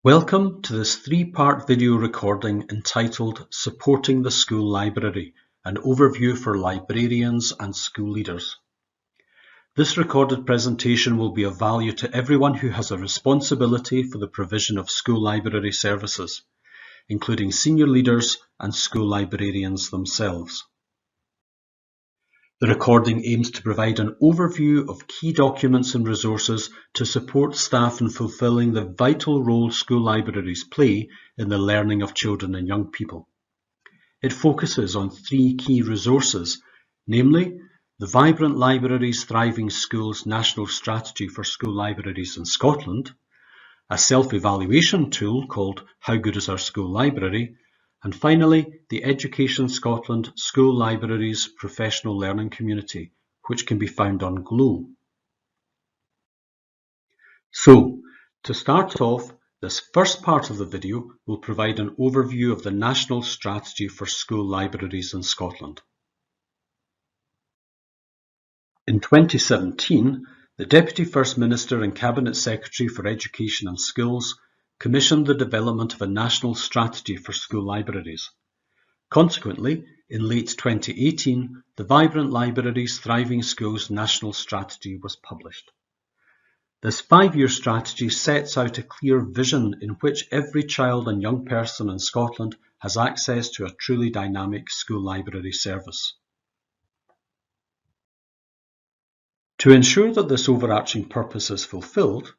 Welcome to this three-part video recording entitled Supporting the School Library, an overview for librarians and school leaders. This recorded presentation will be of value to everyone who has a responsibility for the provision of school library services, including senior leaders and school librarians themselves. The recording aims to provide an overview of key documents and resources to support staff in fulfilling the vital role school libraries play in the learning of children and young people. It focuses on three key resources, namely the Vibrant Libraries Thriving Schools National Strategy for School Libraries in Scotland, a self-evaluation tool called How Good is Our School Library, and finally, the Education Scotland School Libraries Professional Learning Community, which can be found on GLOW. So, to start off, this first part of the video will provide an overview of the National Strategy for School Libraries in Scotland. In 2017, the Deputy First Minister and Cabinet Secretary for Education and Schools commissioned the development of a national strategy for school libraries. Consequently, in late 2018, the Vibrant Libraries Thriving Schools National Strategy was published. This 5-year strategy sets out a clear vision in which every child and young person in Scotland has access to a truly dynamic school library service. To ensure that this overarching purpose is fulfilled,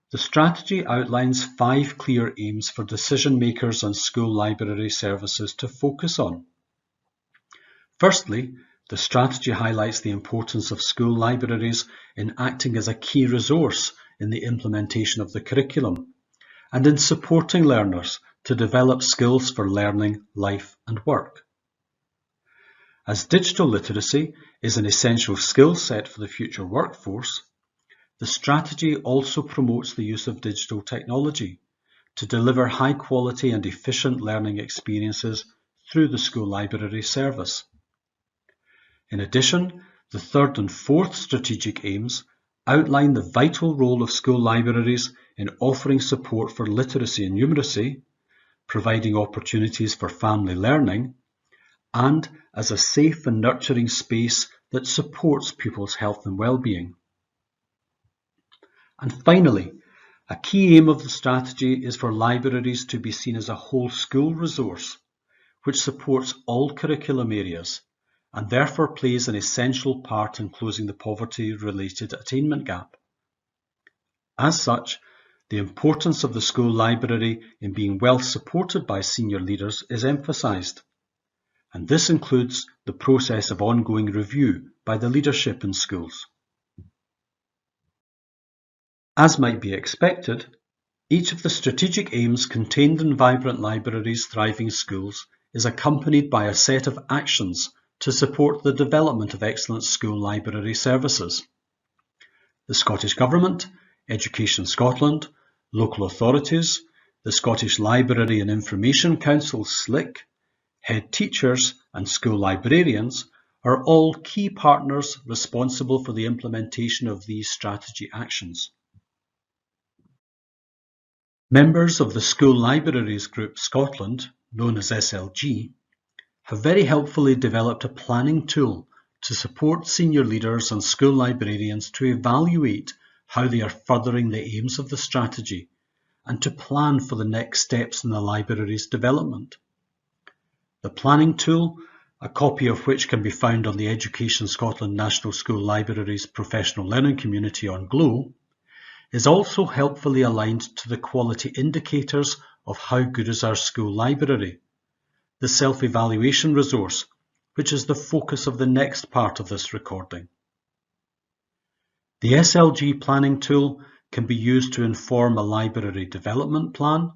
the strategy outlines 5 clear aims for decision makers and school library services to focus on. Firstly, the strategy highlights the importance of school libraries in acting as a key resource in the implementation of the curriculum and in supporting learners to develop skills for learning, life and work. As digital literacy is an essential skill set for the future workforce, the strategy also promotes the use of digital technology to deliver high quality and efficient learning experiences through the school library service. In addition, the third and fourth strategic aims outline the vital role of school libraries in offering support for literacy and numeracy, providing opportunities for family learning, and as a safe and nurturing space that supports pupils' health and well-being. And finally, a key aim of the strategy is for libraries to be seen as a whole school resource, which supports all curriculum areas and therefore plays an essential part in closing the poverty-related attainment gap. As such, the importance of the school library in being well supported by senior leaders is emphasised, and this includes the process of ongoing review by the leadership in schools. As might be expected, each of the strategic aims contained in Vibrant Libraries Thriving Schools is accompanied by a set of actions to support the development of excellent school library services. The Scottish Government, Education Scotland, local authorities, the Scottish Library and Information Council (SLIC), head teachers and school librarians are all key partners responsible for the implementation of these strategy actions. Members of the School Libraries Group Scotland, known as SLG, have very helpfully developed a planning tool to support senior leaders and school librarians to evaluate how they are furthering the aims of the strategy and to plan for the next steps in the library's development. The planning tool, a copy of which can be found on the Education Scotland National School Libraries Professional Learning Community on GLOW, is also helpfully aligned to the quality indicators of How Good is Our School Library, the self-evaluation resource, which is the focus of the next part of this recording. The SLG planning tool can be used to inform a library development plan,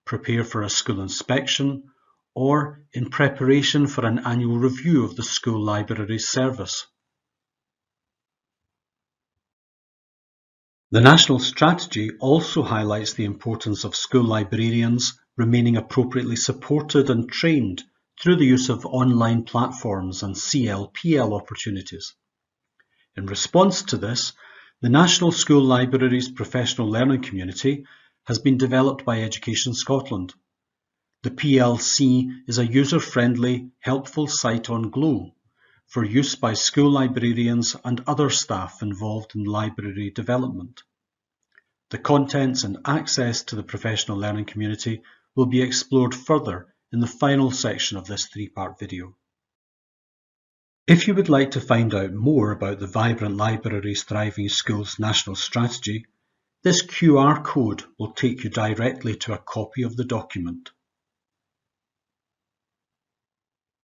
prepare for a school inspection, or in preparation for an annual review of the school library service. The National Strategy also highlights the importance of school librarians remaining appropriately supported and trained through the use of online platforms and CLPL opportunities. In response to this, the National School Libraries Professional Learning Community has been developed by Education Scotland. The PLC is a user-friendly, helpful site on Glow for use by school librarians and other staff involved in library development. The contents and access to the professional learning community will be explored further in the final section of this three-part video. If you would like to find out more about the Vibrant Libraries Thriving Schools National Strategy, this QR code will take you directly to a copy of the document.